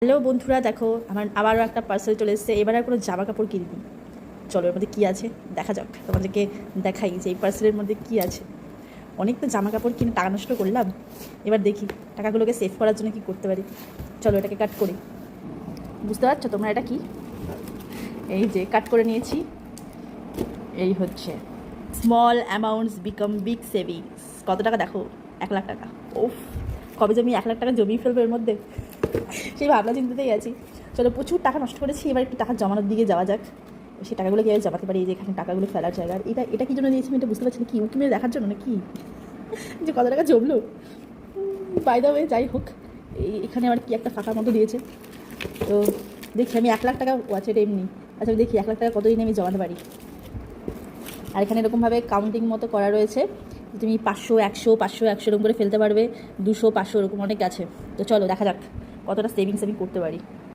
Hello বন্ধুরা, দেখো আমার আবারও একটা পার্সেল চলে এসেছে। এবার আর কোনো জামা কাপড় কিনিনি। চলো এর মধ্যে কী আছে দেখা যাক, তোমাদেরকে দেখাই যে এই পার্সেলের মধ্যে কী আছে। অনেক তো জামা কাপড় কিনে টাকা নষ্ট করলাম, এবার দেখি টাকাগুলোকে সেভ করার জন্য কী করতে পারি। চলো এটাকে কাট করি। বুঝতে পারছো তোমরা এটা কি? এই যে কাট করে নিয়েছি। এই হচ্ছে small amounts become big savings. কত টাকা দেখো, 1,00,000 টাকা। ওফ, কবে যে আমি 1,00,000 টাকা জমিয়ে ফেলবো এর মধ্যে, সেই ভাবনা চিন্তাতেই আছি। চলো প্রচুর টাকা নষ্ট করেছি, এবার একটু টাকা জমানোর দিকে যাওয়া যাক। সেই টাকাগুলো কীভাবে জমাতে পারি। এই যে এখানে টাকাগুলো ফেলার জায়গা। আর এটা কী জন্য দিয়েছি আমি এটা বুঝতে পারছি না। কি উঁকি মেরে দেখার জন্য না কি যে কত টাকা জমলো? বাই দ্য ওয়ে, যাই হোক, এখানে আবার কি একটা ফাঁকার মতো দিয়েছে। তো দেখি আমি 1,00,000 টাকা আছে এটা এমনি। আচ্ছা আমি দেখি 1,00,000 টাকা কতদিন আমি জমাতে পারি। আর এখানে এরকমভাবে কাউন্টিং মতো করা রয়েছে, তুমি 500, 100, 500, 100 এরকম করে ফেলতে পারবে, 200, 500 এরকম অনেক আছে। তো চলো দেখা যাক কতটা সেভিংস আমি করতে পারি।